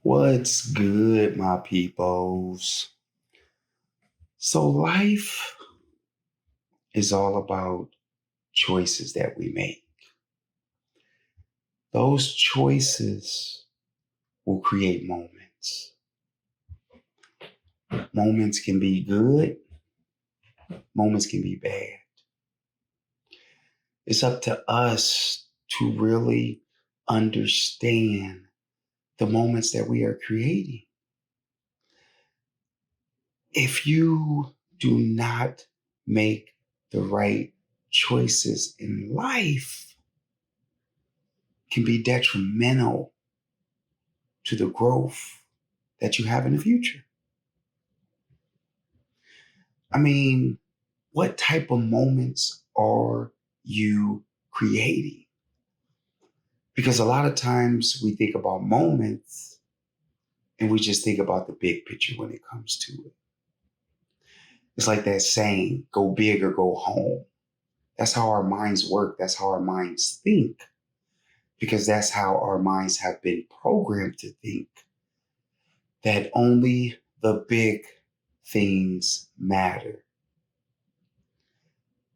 What's good, my peoples? So, life is all about choices that we make. Those choices will create moments. Moments can be good, moments can be bad. It's up to us to really understand the moments that we are creating. If you do not make the right choices in life, can be detrimental to the growth that you have in the future. I mean, what type of moments are you creating? Because a lot of times we think about moments and we just think about the big picture when it comes to it. It's like that saying, go big or go home. That's how our minds work. That's how our minds think. Because that's how our minds have been programmed to think that only the big things matter.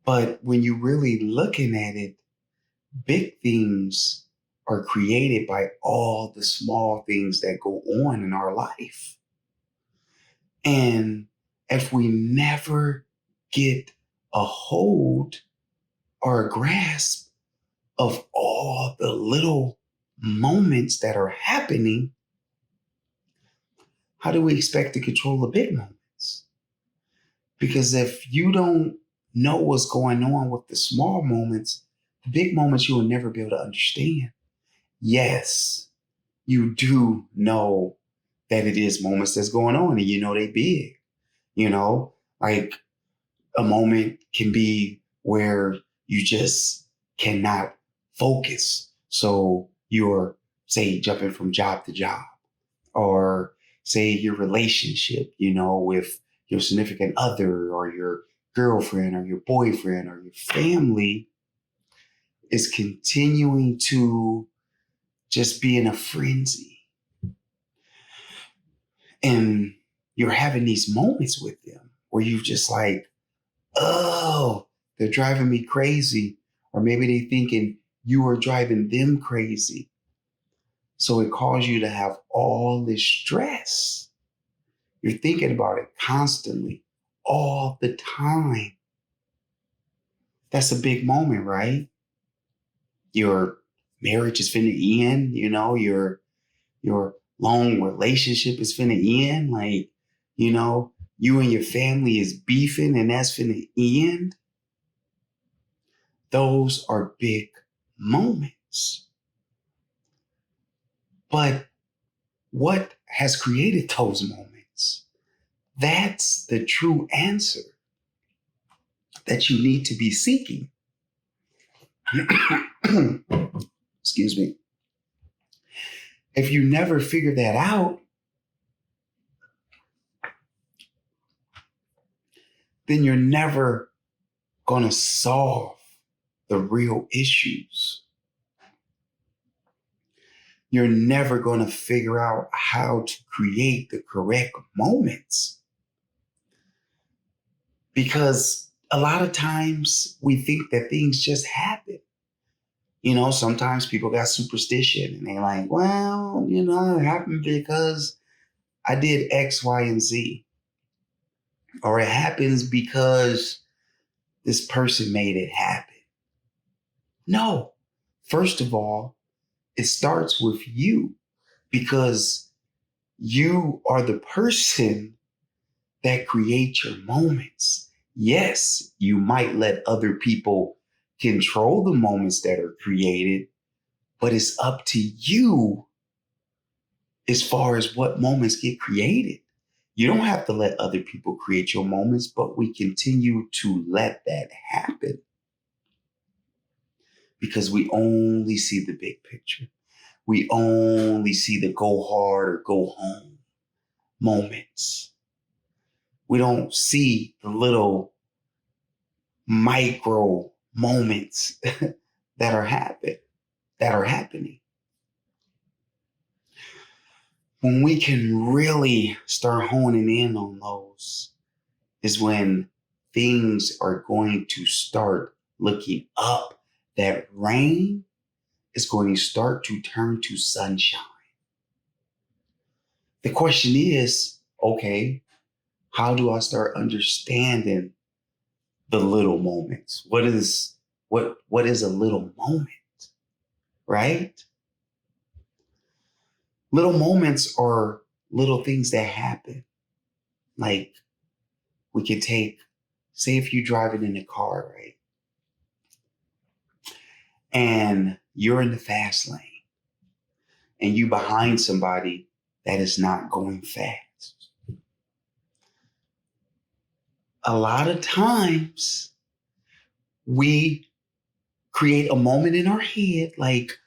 But when you're really looking at it, big things are created by all the small things that go on in our life. And if we never get a hold or a grasp of all the little moments that are happening, how do we expect to control the big moments? Because if you don't know what's going on with the small moments, the big moments you will never be able to understand. Yes, you do know that it is moments that's going on and you know they big. You know, like a moment can be where you just cannot focus. So you're, say, jumping from job to job, or say your relationship, with your significant other or your girlfriend or your boyfriend or your family is continuing to just be in a frenzy. And you're having these moments with them where you just like, oh, they're driving me crazy. Or maybe they thinking you are driving them crazy. So it caused you to have all this stress. You're thinking about it constantly, all the time. That's a big moment, right? Your marriage is finna end, your long relationship is finna end. Like, you and your family is beefing and that's finna end. Those are big moments. But what has created those moments? That's the true answer that you need to be seeking. Excuse me. If you never figure that out, then you're never going to solve the real issues. You're never going to figure out how to create the correct moments. Because a lot of times we think that things just happen. Sometimes people got superstition and they're like, well, it happened because I did X, Y, and Z. Or it happens because this person made it happen. No. First of all, it starts with you because you are the person that creates your moments. Yes, you might let other people control the moments that are created, but it's up to you as far as what moments get created. You don't have to let other people create your moments, but we continue to let that happen because we only see the big picture. We only see the go hard or go home moments. We don't see the little micro moments that are happening. When we can really start honing in on those is when things are going to start looking up. That rain is going to start to turn to sunshine. The question is, okay, how do I start understanding the little moments? What is a little moment, right? Little moments are little things that happen. Like we could take, say if you're driving in a car, right? And you're in the fast lane and you behind somebody that is not going fast. A lot of times we create a moment in our head like,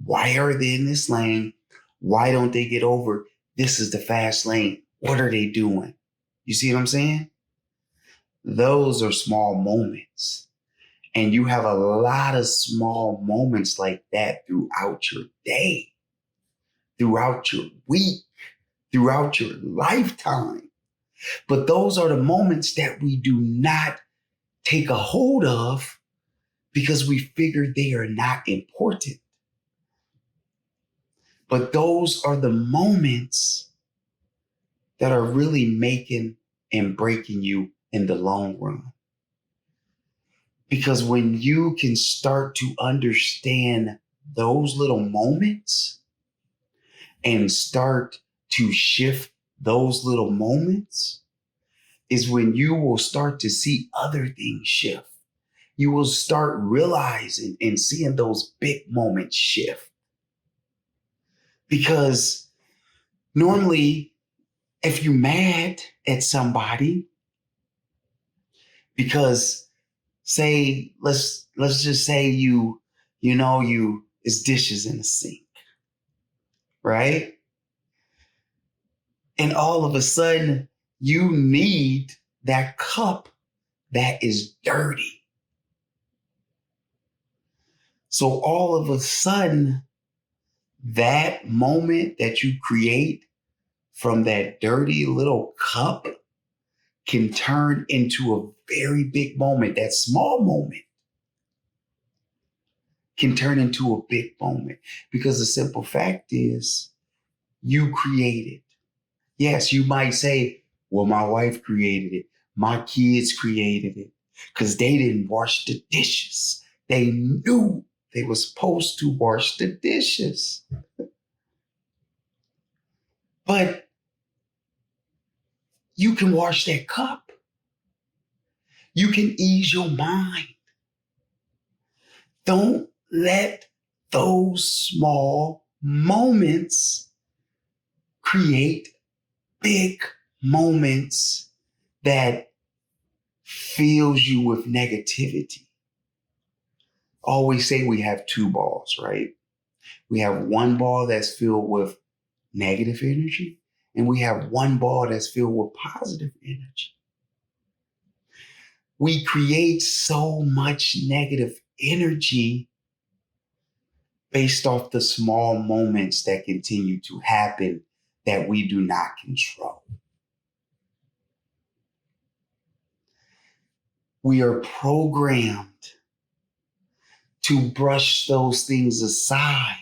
why are they in this lane? Why don't they get over? This is the fast lane. What are they doing? You see what I'm saying? Those are small moments. And you have a lot of small moments like that throughout your day, throughout your week, throughout your lifetime. But those are the moments that we do not take a hold of because we figure they are not important. But those are the moments that are really making and breaking you in the long run. Because when you can start to understand those little moments and start to shift those little moments, is when you will start to see other things shift. You will start realizing and seeing those big moments shift. Because normally, if you're mad at somebody, because say, let's just say you it's dishes in the sink, right? And all of a sudden you need that cup that is dirty. So all of a sudden, that moment that you create from that dirty little cup can turn into a very big moment. That small moment can turn into a big moment because the simple fact is you created. Yes, you might say, well, my wife created it. My kids created it because they didn't wash the dishes. They knew they were supposed to wash the dishes. But you can wash that cup. You can ease your mind. Don't let those small moments create big moments that fills you with negativity. Always say we have two balls, right? We have one ball that's filled with negative energy, and we have one ball that's filled with positive energy. We create so much negative energy based off the small moments that continue to happen that we do not control. We are programmed to brush those things aside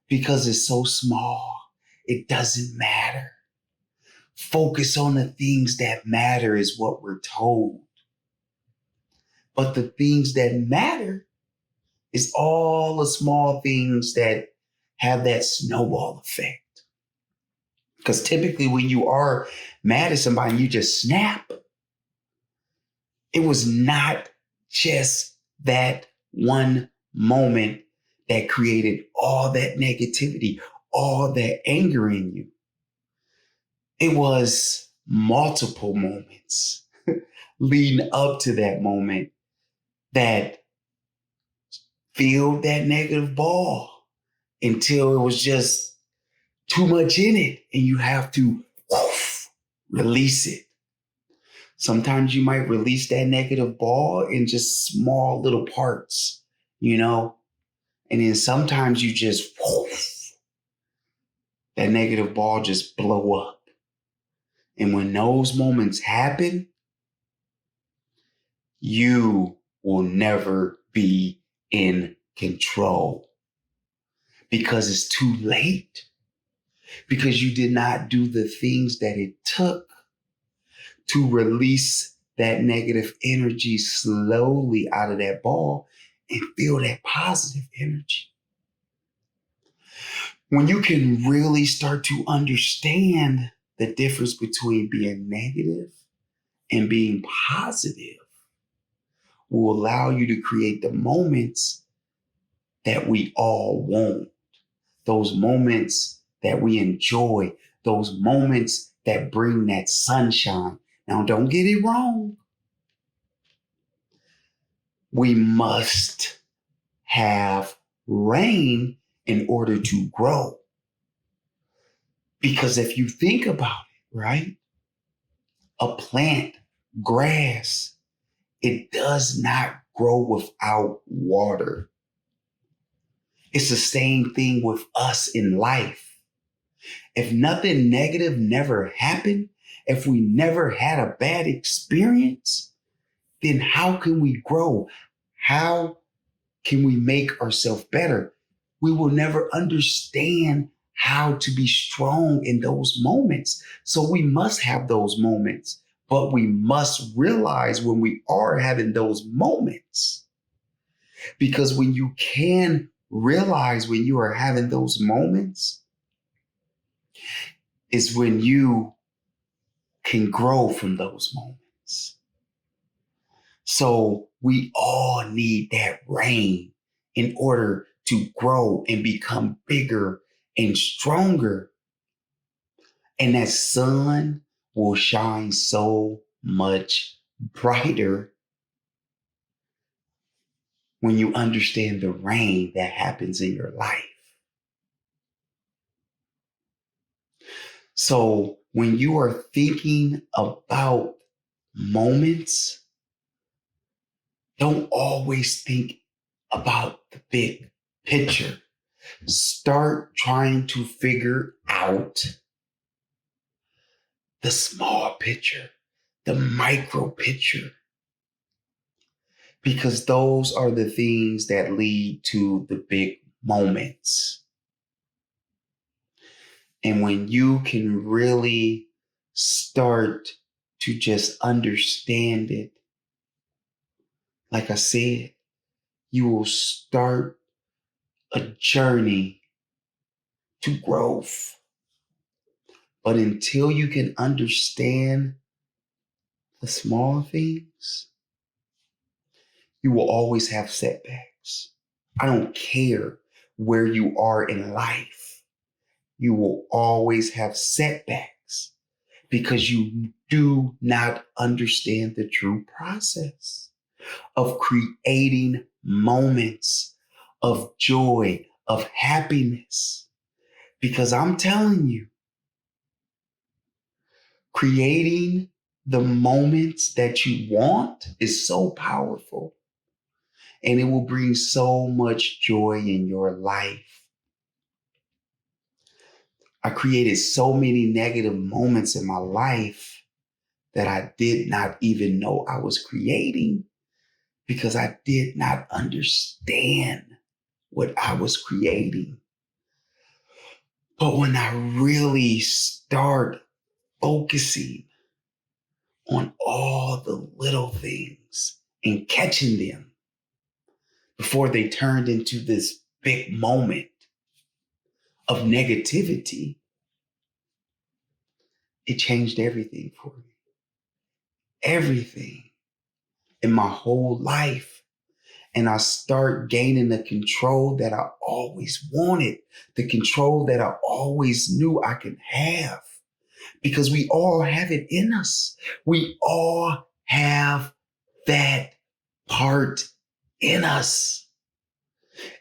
because it's so small. It doesn't matter. Focus on the things that matter is what we're told. But the things that matter is all the small things that have that snowball effect. Because typically when you are mad at somebody, you just snap. It was not just that one moment that created all that negativity, all that anger in you. It was multiple moments leading up to that moment that filled that negative ball until it was just too much in it and you have to release it. Sometimes you might release that negative ball in just small little parts, and then sometimes you just that negative ball just blow up. And when those moments happen, you will never be in control because it's too late. Because you did not do the things that it took to release that negative energy slowly out of that ball and feel that positive energy. When you can really start to understand the difference between being negative and being positive, will allow you to create the moments that we all want, those moments that we enjoy, those moments that bring that sunshine. Now, don't get it wrong. We must have rain in order to grow. Because if you think about it, right? A plant, grass, it does not grow without water. It's the same thing with us in life. If nothing negative never happened, if we never had a bad experience, then how can we grow? How can we make ourselves better? We will never understand how to be strong in those moments. So we must have those moments, but we must realize when we are having those moments. Because when you can realize when you are having those moments, is when you can grow from those moments. So we all need that rain in order to grow and become bigger and stronger. And that sun will shine so much brighter when you understand the rain that happens in your life. So when you are thinking about moments, don't always think about the big picture. Start trying to figure out the small picture, the micro picture, because those are the things that lead to the big moments. And when you can really start to just understand it, like I said, you will start a journey to growth. But until you can understand the small things, you will always have setbacks. I don't care where you are in life. You will always have setbacks because you do not understand the true process of creating moments of joy, of happiness. Because I'm telling you, creating the moments that you want is so powerful, and it will bring so much joy in your life. I created so many negative moments in my life that I did not even know I was creating because I did not understand what I was creating. But when I really start focusing on all the little things and catching them before they turned into this big moment of negativity, it changed everything for me. Everything in my whole life. And I start gaining the control that I always wanted, the control that I always knew I could have. Because we all have it in us. We all have that part in us.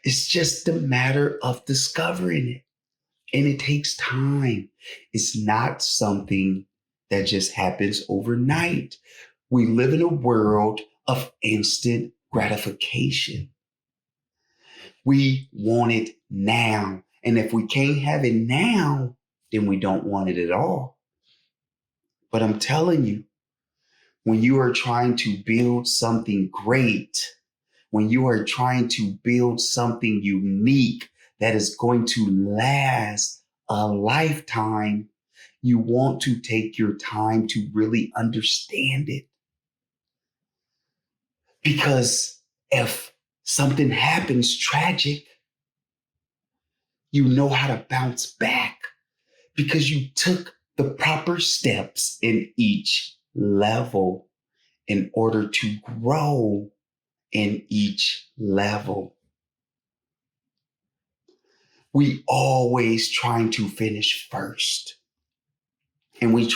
It's just a matter of discovering it. And it takes time. It's not something that just happens overnight. We live in a world of instant gratification. We want it now. And if we can't have it now, then we don't want it at all. But I'm telling you, when you are trying to build something great, when you are trying to build something unique that is going to last a lifetime, you want to take your time to really understand it. Because if something happens tragic, you know how to bounce back because you took the proper steps in each level in order to grow in each level. We always trying to finish first. And when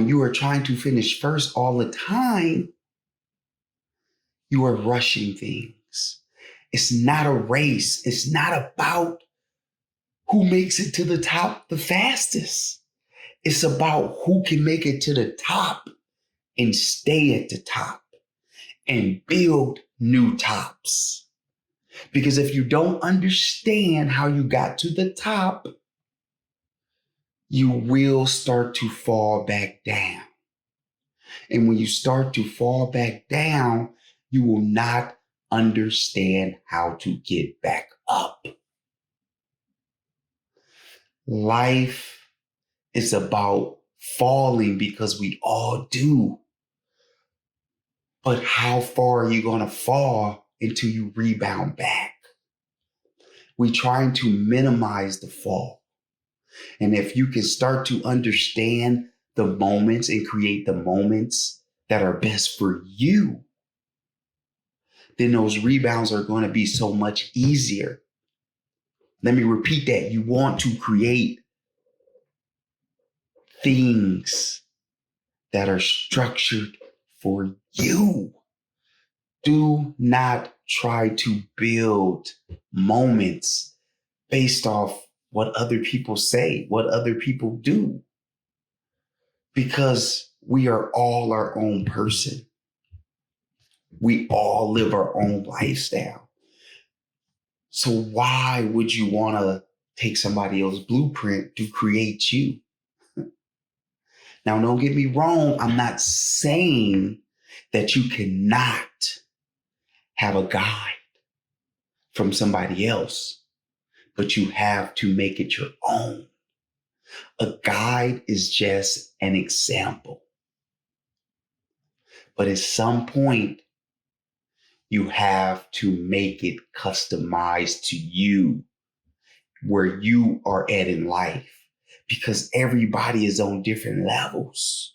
you are trying to finish first all the time, you are rushing things. It's not a race. It's not about who makes it to the top the fastest. It's about who can make it to the top and stay at the top and build new tops. Because if you don't understand how you got to the top, you will start to fall back down. And when you start to fall back down, you will not understand how to get back up. Life is about falling because we all do. But how far are you going to fall until you rebound back? We're trying to minimize the fall. And if you can start to understand the moments and create the moments that are best for you, then those rebounds are going to be so much easier. Let me repeat that. You want to create things that are structured for you. Do not try to build moments based off what other people say, what other people do, because we are all our own person. We all live our own lifestyle. So why would you want to take somebody else's blueprint to create you? Now, don't get me wrong. I'm not saying that you cannot have a guide from somebody else, but you have to make it your own. A guide is just an example. But at some point, you have to make it customized to you, where you are at in life, because everybody is on different levels.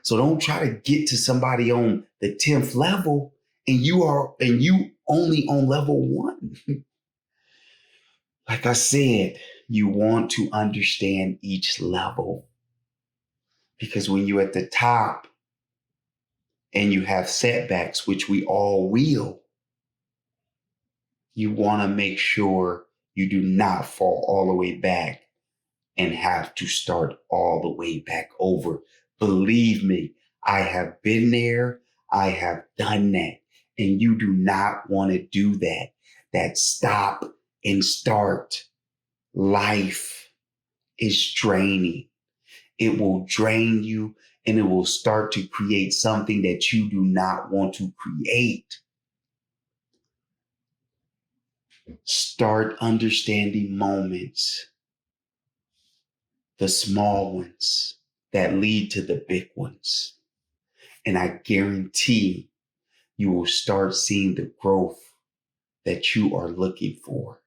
So don't try to get to somebody on the 10th level and you only on level 1. Like I said, you want to understand each level, because when you're at the top and you have setbacks, which we all will, you want to make sure you do not fall all the way back and have to start all the way back over. Believe me, I have been there. I have done that. And you do not want to do that. That stop and start life is draining. It will drain you and it will start to create something that you do not want to create. Start understanding moments, the small ones that lead to the big ones. And I guarantee you will start seeing the growth that you are looking for.